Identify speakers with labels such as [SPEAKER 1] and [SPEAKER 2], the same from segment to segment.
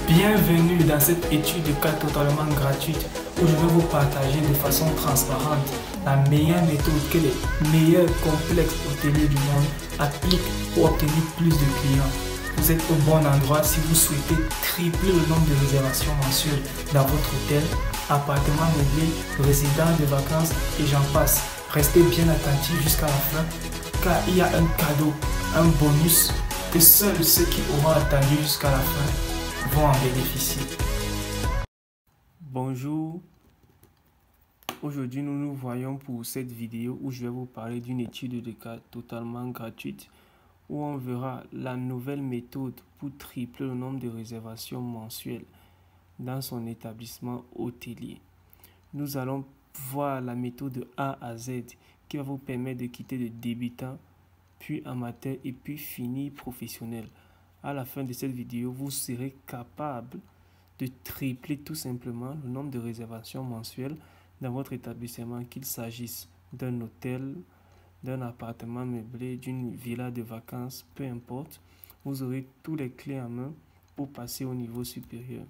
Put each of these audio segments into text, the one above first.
[SPEAKER 1] Bienvenue dans cette étude de cas totalement gratuite où je vais vous partager de façon transparente la meilleure méthode que les meilleurs complexes hôteliers du monde appliquent pour obtenir plus de clients. Vous êtes au bon endroit si vous souhaitez tripler le nombre de réservations mensuelles dans votre hôtel, appartement meublé, résidence de vacances et j'en passe. Restez bien attentifs jusqu'à la fin car il y a un cadeau, un bonus que seuls ceux qui auront attendu jusqu'à la fin vont en bénéficier. Bonjour, aujourd'hui nous nous voyons pour cette vidéo où je vais vous parler d'une étude de cas totalement gratuite où on verra la nouvelle méthode pour tripler le nombre de réservations mensuelles dans son établissement hôtelier. Nous allons voir la méthode de A à Z qui va vous permettre de quitter de débutant, puis amateur et puis finir professionnel. À la fin de cette vidéo, vous serez capable de tripler tout simplement le nombre de réservations mensuelles dans votre établissement, qu'il s'agisse d'un hôtel, d'un appartement meublé, d'une villa de vacances, peu importe. Vous aurez tous les clés en main pour passer au niveau supérieur.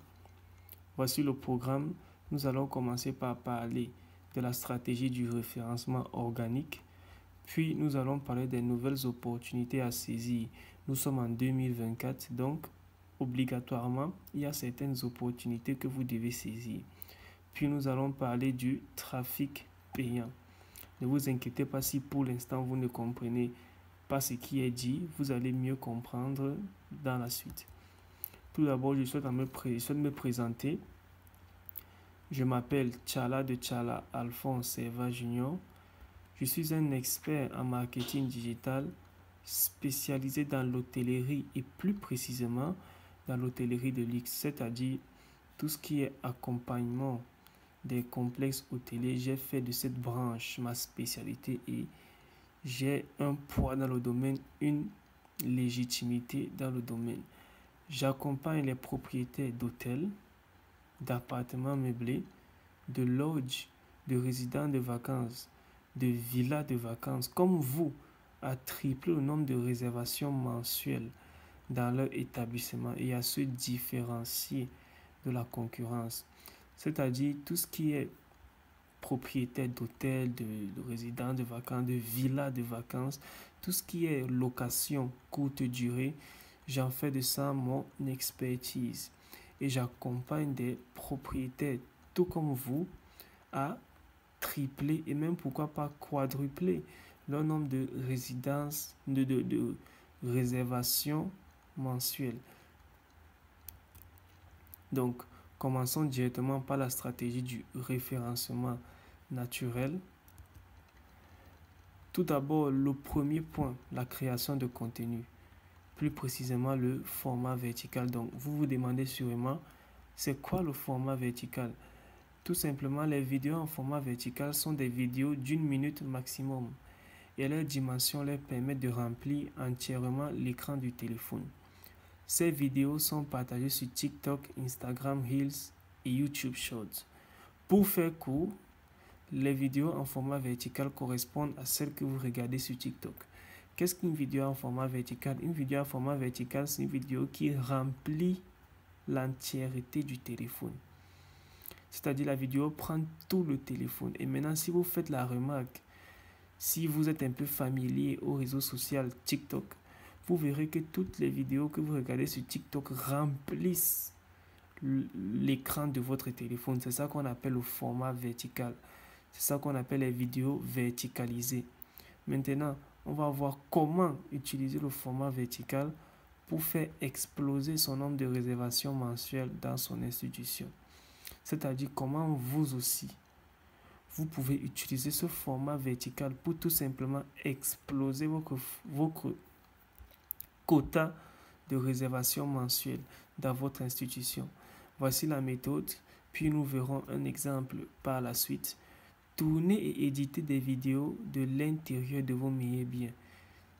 [SPEAKER 1] Voici le programme. Nous allons commencer par parler de la stratégie du référencement organique. Puis nous allons parler des nouvelles opportunités à saisir. Nous sommes en 2024, donc obligatoirement, il y a certaines opportunités que vous devez saisir. Puis nous allons parler du trafic payant. Ne vous inquiétez pas si pour l'instant vous ne comprenez pas ce qui est dit, vous allez mieux comprendre dans la suite. Tout d'abord, je souhaite me présenter. Je m'appelle Tchala de Tchala Alphonse Serva Junior. Je suis un expert en marketing digital spécialisé dans l'hôtellerie et plus précisément dans l'hôtellerie de luxe, c'est-à-dire tout ce qui est accompagnement des complexes hôteliers. J'ai fait de cette branche ma spécialité et j'ai un poids dans le domaine, une légitimité dans le domaine. J'accompagne les propriétaires d'hôtels, d'appartements meublés, de lodges, de résidences de vacances, de villas de vacances, comme vous, à tripler le nombre de réservations mensuelles dans leur établissement et à se différencier de la concurrence. C'est-à-dire tout ce qui est propriétaire d'hôtels, de résidences de vacances, de villas de vacances, tout ce qui est location courte durée, j'en fais de ça mon expertise. Et j'accompagne des propriétaires, tout comme vous, à tripler et même pourquoi pas quadrupler le nombre de résidences, de réservations mensuelles. Donc, commençons directement par la stratégie du référencement naturel. Tout d'abord, le premier point, la création de contenu. Plus précisément, le format vertical. Donc, vous vous demandez sûrement, c'est quoi le format vertical? Tout simplement, les vidéos en format vertical sont des vidéos d'1 minute maximum. Et leurs dimensions leur permettent de remplir entièrement l'écran du téléphone. Ces vidéos sont partagées sur TikTok, Instagram Reels et YouTube Shorts. Pour faire court, les vidéos en format vertical correspondent à celles que vous regardez sur TikTok. Qu'est-ce qu'une vidéo en format vertical? Une vidéo en format vertical, c'est une vidéo qui remplit l'entièreté du téléphone. C'est-à-dire la vidéo prend tout le téléphone. Et maintenant, si vous faites la remarque, si vous êtes un peu familier au réseau social TikTok, vous verrez que toutes les vidéos que vous regardez sur TikTok remplissent l'écran de votre téléphone. C'est ça qu'on appelle le format vertical. C'est ça qu'on appelle les vidéos verticalisées. Maintenant, on va voir comment utiliser le format vertical pour faire exploser son nombre de réservations mensuelles dans son institution. C'est-à-dire comment vous aussi, vous pouvez utiliser ce format vertical pour tout simplement exploser votre quota de réservation mensuelle dans votre institution. Voici la méthode, puis nous verrons un exemple par la suite. Tournez et éditez des vidéos de l'intérieur de vos meilleurs biens.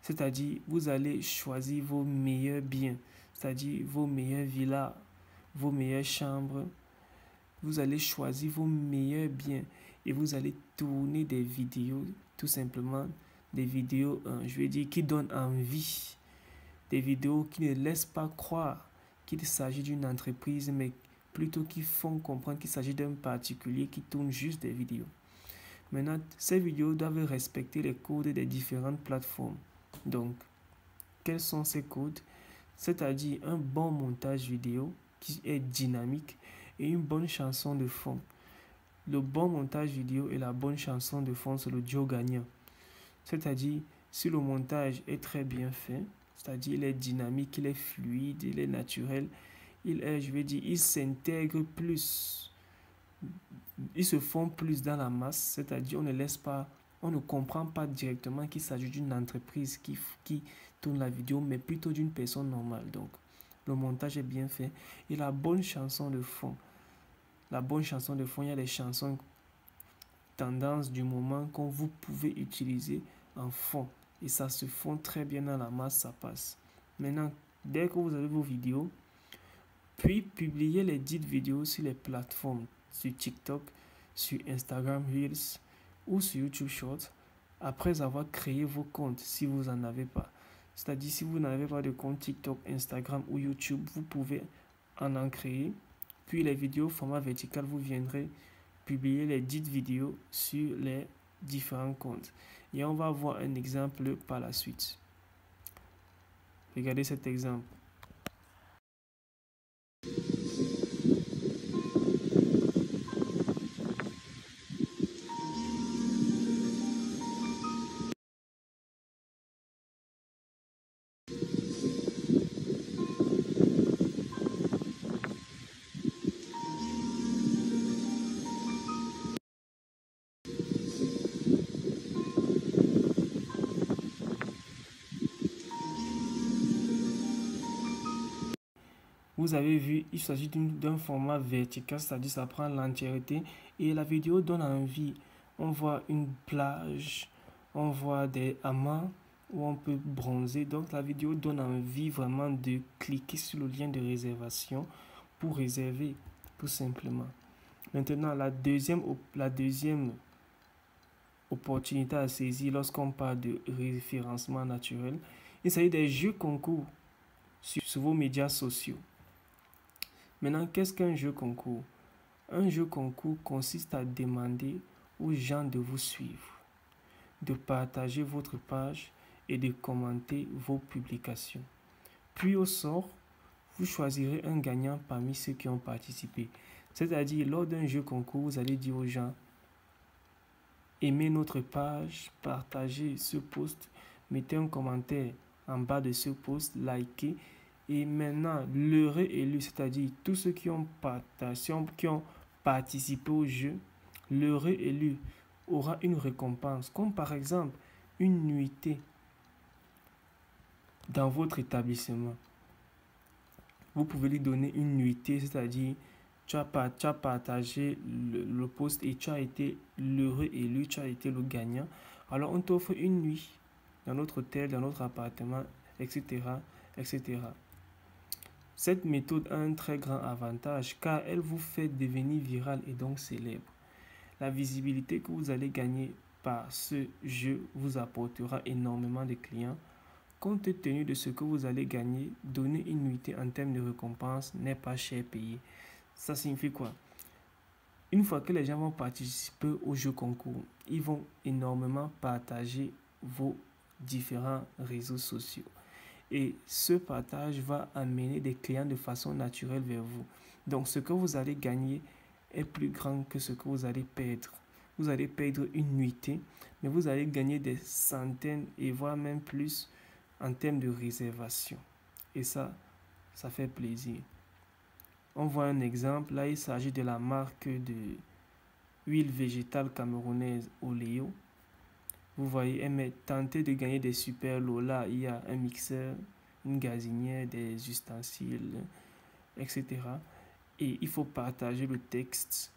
[SPEAKER 1] C'est-à-dire, vous allez choisir vos meilleurs biens, c'est-à-dire vos meilleures villas, vos meilleures chambres. Vous allez choisir vos meilleurs biens et vous allez tourner des vidéos, tout simplement des vidéos, je vais dire, qui donnent envie, des vidéos qui ne laissent pas croire, qu'il s'agit d'une entreprise, mais plutôt qui font comprendre qu'il s'agit d'un particulier qui tourne juste des vidéos. Maintenant, ces vidéos doivent respecter les codes des différentes plateformes. Donc, quels sont ces codes? C'est-à-dire un bon montage vidéo qui est dynamique et une bonne chanson de fond. Le bon montage vidéo et la bonne chanson de fond, c'est le duo gagnant. C'est-à-dire, si le montage est très bien fait, c'est-à-dire il est dynamique, il est fluide, il est naturel, il est, je vais dire, il s'intègre plus, ils se font plus dans la masse, c'est-à-dire on ne comprend pas directement qu'il s'agit d'une entreprise qui tourne la vidéo, mais plutôt d'une personne normale. Donc, le montage est bien fait et la bonne chanson de fond. La bonne chanson de fond, il y a les chansons tendance du moment que vous pouvez utiliser en fond et ça se fond très bien dans la masse, ça passe. Maintenant, dès que vous avez vos vidéos, puis publiez les dites vidéos sur les plateformes, sur TikTok, sur Instagram Reels ou sur YouTube Shorts, après avoir créé vos comptes si vous n'en avez pas. C'est-à-dire si vous n'avez pas de compte TikTok, Instagram ou YouTube, vous pouvez en créer. Puis les vidéos format vertical, vous viendrez publier les dites vidéos sur les différents comptes. Et on va voir un exemple par la suite. Regardez cet exemple. Vous avez vu, il s'agit d'un format vertical, c'est-à-dire ça prend l'entièreté et la vidéo donne envie. On voit une plage, on voit des amas où on peut bronzer. Donc la vidéo donne envie vraiment de cliquer sur le lien de réservation pour réserver, tout simplement. Maintenant, la deuxième opportunité à saisir lorsqu'on parle de référencement naturel, il s'agit des jeux concours sur vos médias sociaux. Maintenant, qu'est-ce qu'un jeu concours? Un jeu concours consiste à demander aux gens de vous suivre, de partager votre page et de commenter vos publications. Puis au sort, vous choisirez un gagnant parmi ceux qui ont participé. C'est-à-dire, lors d'un jeu concours, vous allez dire aux gens, aimez notre page, partagez ce post, mettez un commentaire en bas de ce post, likez. Et maintenant, le réélu, c'est-à-dire tous ceux qui ont participé au jeu, le réélu aura une récompense, comme par exemple une nuitée dans votre établissement. Vous pouvez lui donner une nuitée, c'est-à-dire tu as partagé le post et tu as été le réélu, tu as été le gagnant. Alors on t'offre une nuit dans notre hôtel, dans notre appartement, etc., etc. Cette méthode a un très grand avantage car elle vous fait devenir viral et donc célèbre. La visibilité que vous allez gagner par ce jeu vous apportera énormément de clients. Compte tenu de ce que vous allez gagner, donner une nuitée en termes de récompense n'est pas cher payé. Ça signifie quoi? Une fois que les gens vont participer au jeu concours, ils vont énormément partager vos différents réseaux sociaux. Et ce partage va amener des clients de façon naturelle vers vous. Donc ce que vous allez gagner est plus grand que ce que vous allez perdre. Vous allez perdre une nuitée, mais vous allez gagner des centaines et voire même plus en termes de réservation. Et ça fait plaisir. On voit un exemple. Là, il s'agit de la marque de huile végétale camerounaise Oléo. Vous voyez, elle m'a tenté de gagner des super lots. Là, il y a un mixeur, une gazinière, des ustensiles, etc. Et il faut partager le texte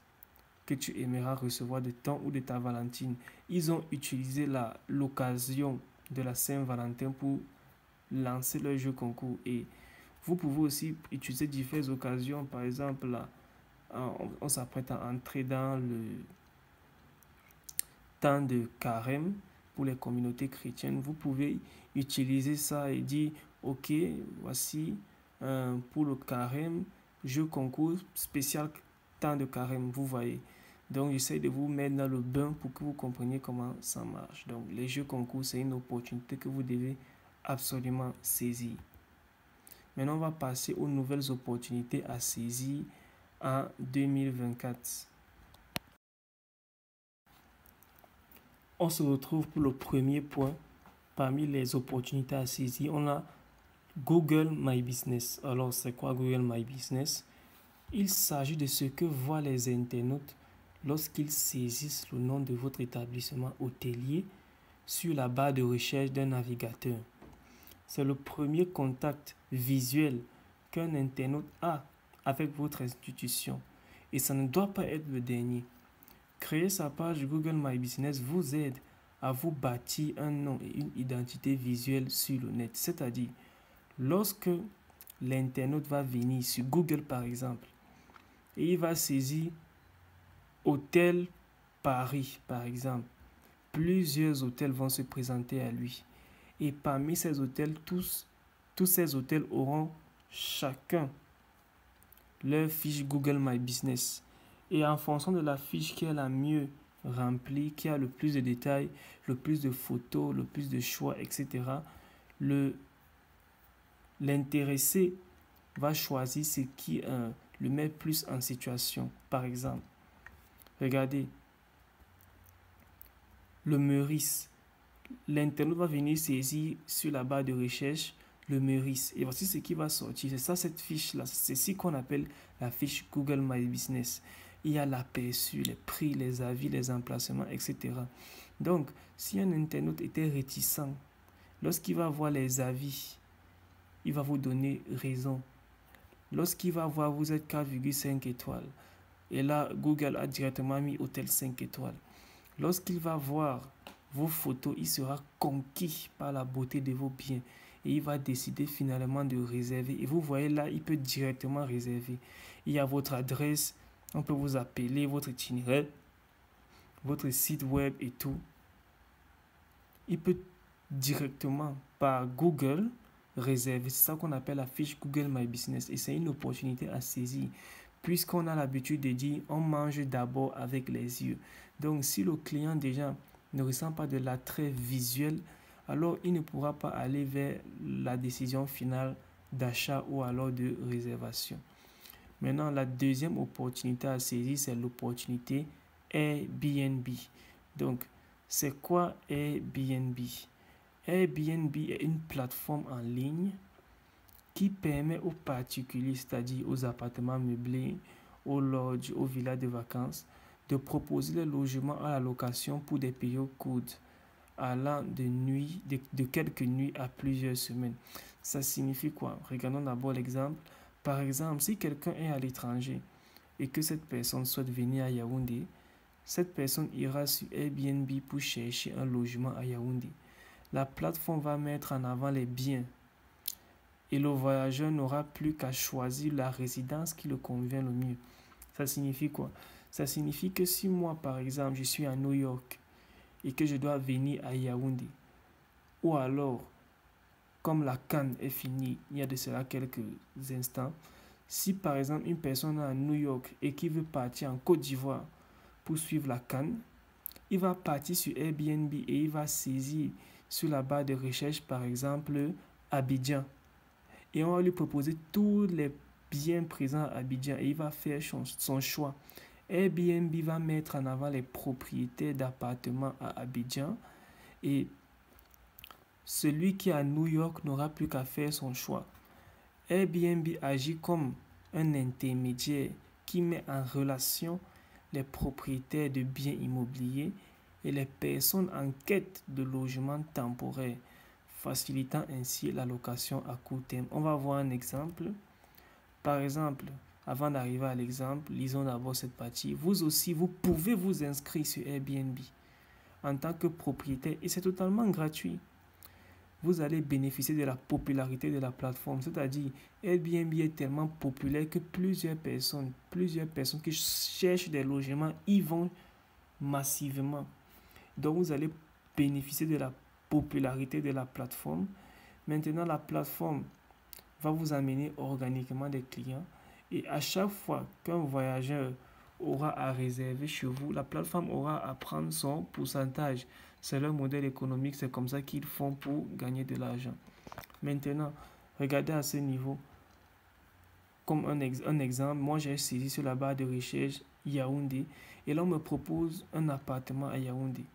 [SPEAKER 1] que tu aimeras recevoir de ton ou de ta Valentine. Ils ont utilisé l'occasion de la Saint-Valentin pour lancer leur jeu concours. Et vous pouvez aussi utiliser diverses occasions. Par exemple, là, on s'apprête à entrer dans le temps de carême pour les communautés chrétiennes. Vous pouvez utiliser ça et dire, ok, voici pour le carême, jeu concours spécial temps de carême, vous voyez. Donc, j'essaie de vous mettre dans le bain pour que vous compreniez comment ça marche. Donc, les jeux concours, c'est une opportunité que vous devez absolument saisir. Maintenant, on va passer aux nouvelles opportunités à saisir en 2024. On se retrouve pour le premier point. Parmi les opportunités à saisir, on a Google My Business. Alors, c'est quoi Google My Business? Il s'agit de ce que voient les internautes lorsqu'ils saisissent le nom de votre établissement hôtelier sur la barre de recherche d'un navigateur. C'est le premier contact visuel qu'un internaute a avec votre institution et ça ne doit pas être le dernier. Créer sa page Google My Business vous aide à vous bâtir un nom et une identité visuelle sur le net. C'est-à-dire, lorsque l'internaute va venir sur Google par exemple, et il va saisir Hôtel Paris par exemple, plusieurs hôtels vont se présenter à lui. Et parmi ces hôtels, tous ces hôtels auront chacun leur fiche Google My Business. Et en fonction de la fiche qui est la mieux remplie, qui a le plus de détails, le plus de photos, le plus de choix, etc., l'intéressé va choisir ce qui le met plus en situation. Par exemple, regardez, le Meurice. L'internaute va venir saisir sur la barre de recherche le Meurice. Et voici ce qui va sortir. C'est ça, cette fiche-là. C'est ce qu'on appelle la fiche Google My Business. Il y a l'aperçu, les prix, les avis, les emplacements, etc. Donc, si un internaute était réticent, lorsqu'il va voir les avis, il va vous donner raison. Lorsqu'il va voir vous êtes 4,5 étoiles, et là, Google a directement mis hôtel 5 étoiles. Lorsqu'il va voir vos photos, il sera conquis par la beauté de vos biens et il va décider finalement de réserver. Et vous voyez là, il peut directement réserver. Il y a votre adresse, on peut vous appeler, votre itinéraire, votre site web et tout. Il peut directement par Google réserver. C'est ça qu'on appelle la fiche Google My Business et c'est une opportunité à saisir. Puisqu'on a l'habitude de dire on mange d'abord avec les yeux. Donc si le client déjà ne ressent pas de l'attrait visuel, alors il ne pourra pas aller vers la décision finale d'achat ou alors de réservation. Maintenant, la deuxième opportunité à saisir, c'est l'opportunité Airbnb. Donc, c'est quoi Airbnb? Airbnb est une plateforme en ligne qui permet aux particuliers, c'est-à-dire aux appartements meublés, aux lodges, aux villas de vacances, de proposer les logements à la location pour des périodes courtes, allant de quelques nuits à plusieurs semaines. Ça signifie quoi? Regardons d'abord l'exemple. Par exemple, si quelqu'un est à l'étranger et que cette personne souhaite venir à Yaoundé, cette personne ira sur Airbnb pour chercher un logement à Yaoundé. La plateforme va mettre en avant les biens et le voyageur n'aura plus qu'à choisir la résidence qui le convient le mieux. Ça signifie quoi? Ça signifie que si moi, par exemple, je suis à New York et que je dois venir à Yaoundé, ou alors, comme la CAN est finie, il y a de cela quelques instants, si par exemple une personne est à New York et qui veut partir en Côte d'Ivoire pour suivre la CAN, il va partir sur Airbnb et il va saisir sur la barre de recherche, par exemple, Abidjan. Et on va lui proposer tous les biens présents à Abidjan et il va faire son choix. Airbnb va mettre en avant les propriétaires d'appartements à Abidjan et celui qui est à New York n'aura plus qu'à faire son choix. Airbnb agit comme un intermédiaire qui met en relation les propriétaires de biens immobiliers et les personnes en quête de logement temporaire, facilitant ainsi la location à court terme. On va voir un exemple. Par exemple, avant d'arriver à l'exemple, lisons d'abord cette partie. Vous aussi, vous pouvez vous inscrire sur Airbnb en tant que propriétaire et c'est totalement gratuit. Vous allez bénéficier de la popularité de la plateforme, c'est-à-dire Airbnb est tellement populaire que plusieurs personnes qui cherchent des logements y vont massivement. Donc vous allez bénéficier de la popularité de la plateforme. Maintenant, la plateforme va vous amener organiquement des clients. Et à chaque fois qu'un voyageur aura à réserver chez vous, la plateforme aura à prendre son pourcentage. C'est leur modèle économique, c'est comme ça qu'ils font pour gagner de l'argent. Maintenant, regardez à ce niveau. Comme un exemple, moi j'ai saisi sur la barre de recherche Yaoundé et là on me propose un appartement à Yaoundé.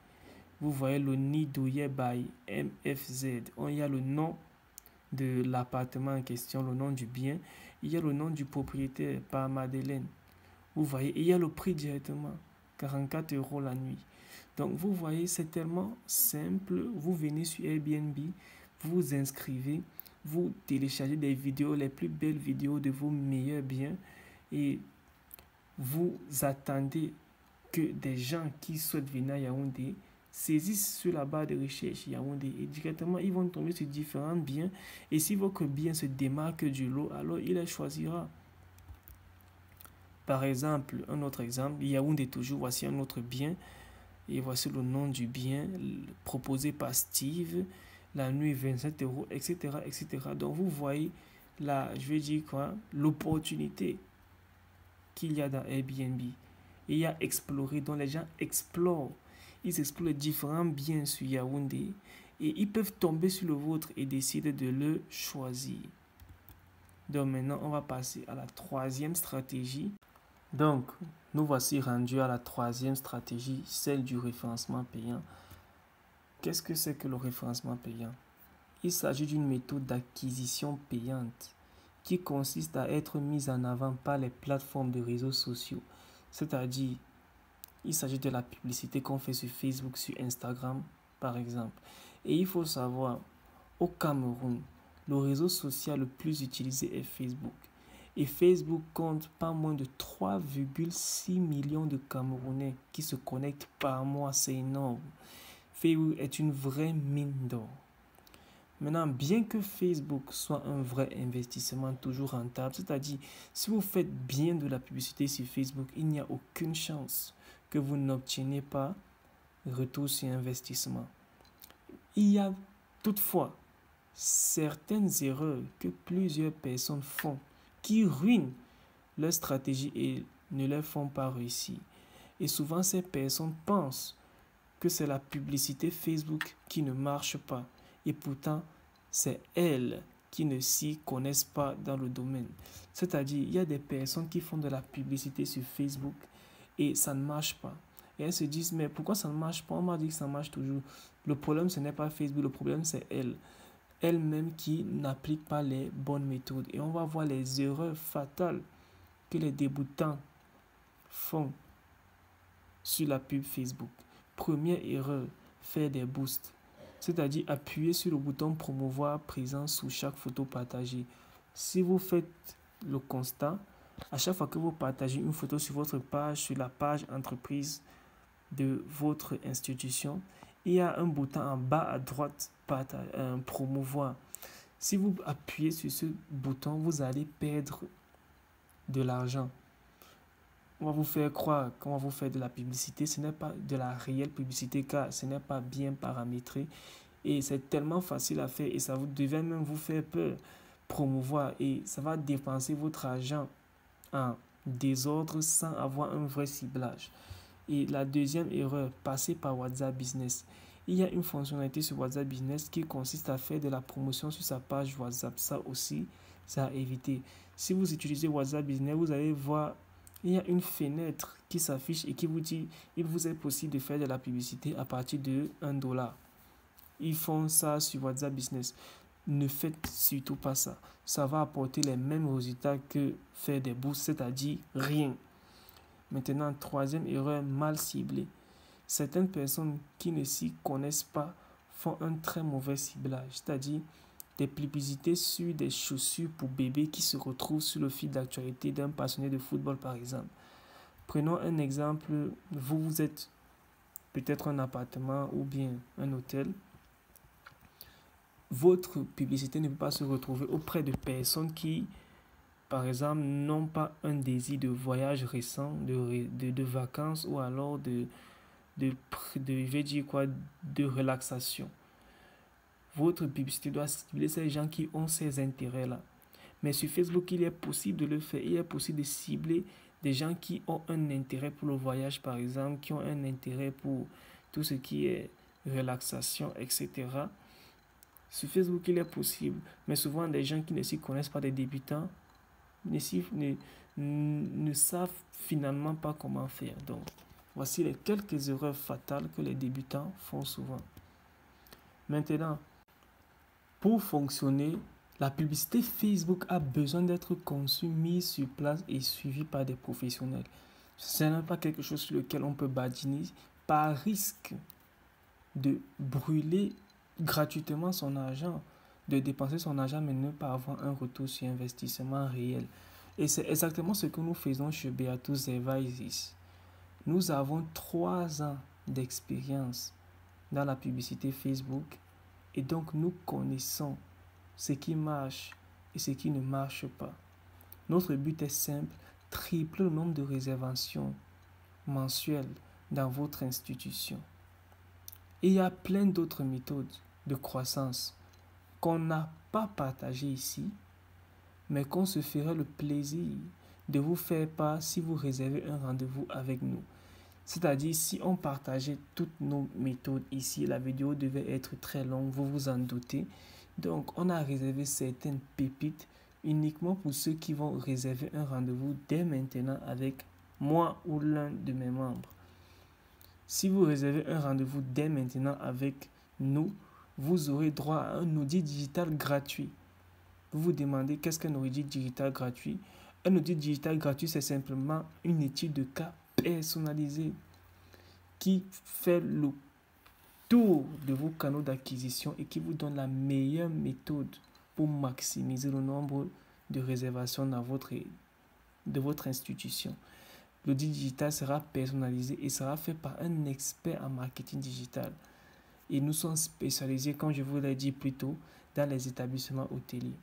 [SPEAKER 1] Vous voyez le Nidoye by MFZ. Il y a le nom de l'appartement en question, le nom du bien. Il y a le nom du propriétaire par Madeleine. Vous voyez, il y a le prix directement, 44 € la nuit. Donc vous voyez, c'est tellement simple. Vous venez sur Airbnb, vous vous inscrivez, vous téléchargez des vidéos, les plus belles vidéos de vos meilleurs biens et vous attendez que des gens qui souhaitent venir à Yaoundé saisissent sur la barre de recherche Yaoundé et directement ils vont tomber sur différents biens et si votre bien se démarque du lot, alors il les choisira. Par exemple, un autre exemple, Yaoundé toujours, voici un autre bien et voici le nom du bien proposé par Steve, la nuit 27 €, etc., etc. Donc vous voyez là, je vais dire quoi, l'opportunité qu'il y a dans Airbnb. Il y a explorer, dont les gens explorent. Ils explorent les différents biens sur Yaoundé et ils peuvent tomber sur le vôtre et décider de le choisir. Donc maintenant, on va passer à la troisième stratégie. Donc, nous voici rendus à la troisième stratégie, celle du référencement payant. Qu'est-ce que c'est que le référencement payant? Il s'agit d'une méthode d'acquisition payante qui consiste à être mise en avant par les plateformes de réseaux sociaux. C'est-à-dire, il s'agit de la publicité qu'on fait sur Facebook, sur Instagram, par exemple. Et il faut savoir, au Cameroun, le réseau social le plus utilisé est Facebook. Et Facebook compte pas moins de 3,6 millions de Camerounais qui se connectent par mois. C'est énorme. Facebook est une vraie mine d'or. Maintenant, bien que Facebook soit un vrai investissement toujours rentable, c'est-à-dire si vous faites bien de la publicité sur Facebook, il n'y a aucune chance que vous n'obteniez pas retour sur investissement. Il y a toutefois certaines erreurs que plusieurs personnes font qui ruinent leur stratégie et ne leur font pas réussir. Et souvent, ces personnes pensent que c'est la publicité Facebook qui ne marche pas. Et pourtant, c'est elles qui ne s'y connaissent pas dans le domaine. C'est-à-dire, il y a des personnes qui font de la publicité sur Facebook et ça ne marche pas. Et elles se disent, mais pourquoi ça ne marche pas? On m'a dit que ça marche toujours. Le problème, ce n'est pas Facebook, le problème, c'est elles-mêmes qui n'appliquent pas les bonnes méthodes. Et on va voir les erreurs fatales que les débutants font sur la pub Facebook. Première erreur, faire des boosts. C'est-à-dire appuyer sur le bouton promouvoir présent sous chaque photo partagée. Si vous faites le constat, à chaque fois que vous partagez une photo sur votre page, sur la page entreprise de votre institution, il y a un bouton en bas à droite, promouvoir. Si vous appuyez sur ce bouton, vous allez perdre de l'argent. On va vous faire croire qu'on va vous faire de la publicité. Ce n'est pas de la réelle publicité car ce n'est pas bien paramétré. Et c'est tellement facile à faire et ça vous devait même vous faire peur. Promouvoir et ça va dépenser votre argent en désordre sans avoir un vrai ciblage. Et la deuxième erreur, passer par WhatsApp Business. Il y a une fonctionnalité sur WhatsApp Business qui consiste à faire de la promotion sur sa page WhatsApp. Ça aussi, ça à éviter. Si vous utilisez WhatsApp Business, vous allez voir, il y a une fenêtre qui s'affiche et qui vous dit, il vous est possible de faire de la publicité à partir de 1 $. Ils font ça sur WhatsApp Business. Ne faites surtout pas ça. Ça va apporter les mêmes résultats que faire des boosts, c'est-à-dire rien. Maintenant, troisième erreur, mal ciblée. Certaines personnes qui ne s'y connaissent pas font un très mauvais ciblage, c'est-à-dire des publicités sur des chaussures pour bébés qui se retrouvent sur le fil d'actualité d'un passionné de football par exemple. Prenons un exemple, vous êtes peut-être un appartement ou bien un hôtel. Votre publicité ne peut pas se retrouver auprès de personnes qui, par exemple, n'ont pas un désir de voyage récent, de vacances ou alors je vais dire quoi, de relaxation. Votre publicité doit cibler ces gens qui ont ces intérêts-là. Mais sur Facebook, il est possible de le faire. Il est possible de cibler des gens qui ont un intérêt pour le voyage, par exemple, qui ont un intérêt pour tout ce qui est relaxation, etc. Sur Facebook, il est possible. Mais souvent, des gens qui ne s'y connaissent pas, des débutants, ne savent finalement pas comment faire. Donc, voici les quelques erreurs fatales que les débutants font souvent. Maintenant, pour fonctionner, la publicité Facebook a besoin d'être conçue, mise sur place et suivie par des professionnels. Ce n'est pas quelque chose sur lequel on peut badiner par risque de brûler gratuitement son argent, de dépenser son argent mais ne pas avoir un retour sur investissement réel. Et c'est exactement ce que nous faisons chez Beatus Advisors. Nous avons 3 ans d'expérience dans la publicité Facebook et donc nous connaissons ce qui marche et ce qui ne marche pas. Notre but est simple, tripler le nombre de réservations mensuelles dans votre institution. Et il y a plein d'autres méthodes de croissance qu'on n'a pas partagées ici, mais qu'on se ferait le plaisir de vous faire part si vous réservez un rendez-vous avec nous. C'est-à-dire, si on partageait toutes nos méthodes ici, la vidéo devait être très longue, vous vous en doutez. Donc, on a réservé certaines pépites uniquement pour ceux qui vont réserver un rendez-vous dès maintenant avec moi ou l'un de mes membres. Si vous réservez un rendez-vous dès maintenant avec nous, vous aurez droit à un audit digital gratuit. Vous vous demandez qu'est-ce qu'un audit digital gratuit? Un audit digital gratuit, c'est simplement une étude de cas personnalisée qui fait le tour de vos canaux d'acquisition et qui vous donne la meilleure méthode pour maximiser le nombre de réservations dans votre institution. L'audit digital sera personnalisé et sera fait par un expert en marketing digital. Et nous sommes spécialisés, comme je vous l'ai dit plus tôt, dans les établissements hôteliers.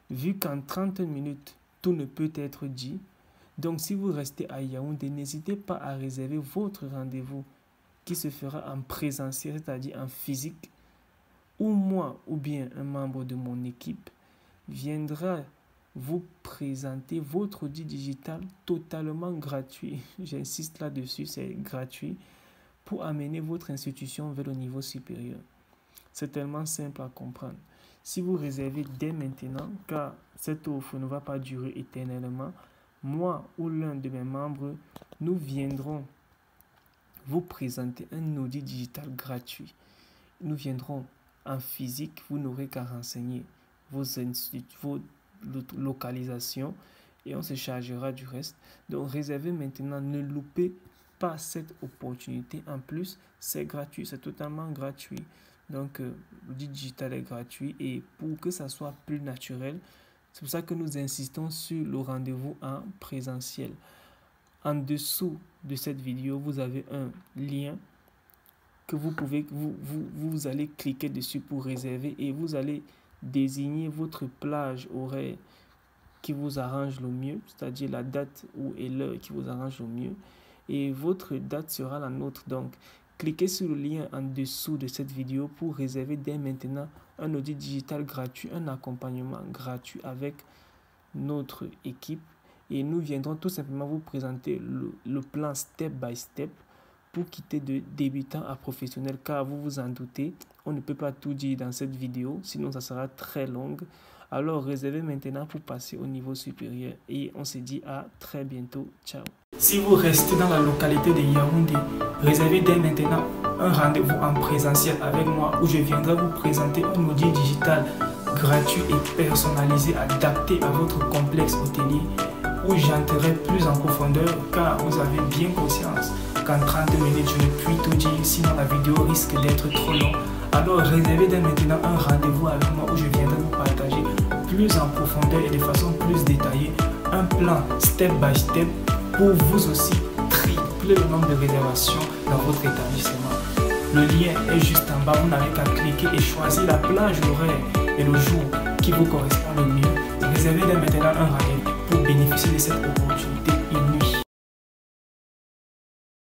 [SPEAKER 1] Vu qu'en 30 minutes, tout ne peut être dit, donc si vous restez à Yaoundé, n'hésitez pas à réserver votre rendez-vous qui se fera en présentiel, c'est-à-dire en physique, ou moi ou bien un membre de mon équipe viendra vous présenter votre audit digital totalement gratuit. J'insiste là-dessus, c'est gratuit pour amener votre institution vers le niveau supérieur. C'est tellement simple à comprendre. Si vous réservez dès maintenant, car cette offre ne va pas durer éternellement, moi ou l'un de mes membres, nous viendrons vous présenter un audit digital gratuit. Nous viendrons en physique, vous n'aurez qu'à renseigner vos localisations et on se chargera du reste. Donc réservez maintenant, ne loupez pas cette opportunité. En plus, c'est gratuit, c'est totalement gratuit. Donc l'audit digital est gratuit et pour que ça soit plus naturel, c'est pour ça que nous insistons sur le rendez-vous en présentiel. En dessous de cette vidéo, vous avez un lien que vous allez cliquer dessus pour réserver et vous allez désigner votre plage horaire qui vous arrange le mieux, c'est-à-dire la date et l'heure qui vous arrange le mieux. Et votre date sera la nôtre. Donc, cliquez sur le lien en dessous de cette vidéo pour réserver dès maintenant un audit digital gratuit, un accompagnement gratuit avec notre équipe. Et nous viendrons tout simplement vous présenter le plan step by step pour quitter de débutant à professionnel. Car vous vous en doutez, on ne peut pas tout dire dans cette vidéo, sinon ça sera très longue. Alors réservez maintenant pour passer au niveau supérieur. Et on se dit à très bientôt. Ciao. Si vous restez dans la localité de Yaoundé, réservez dès maintenant un rendez-vous en présentiel avec moi où je viendrai vous présenter un audit digital gratuit et personnalisé adapté à votre complexe hôtelier où j'entrerai plus en profondeur car vous avez bien conscience qu'en 30 minutes je ne puis tout dire sinon la vidéo risque d'être trop longue. Alors réservez dès maintenant un rendez-vous avec moi où je viendrai vous partager plus en profondeur et de façon plus détaillée un plan step by step pour vous aussi tripler le nombre de réservations dans votre établissement. Le lien est juste en bas, vous n'avez qu'à cliquer et choisir la plage horaire et le jour qui vous correspond le mieux. Réservez dès maintenant un rendez-vous pour bénéficier de cette opportunité.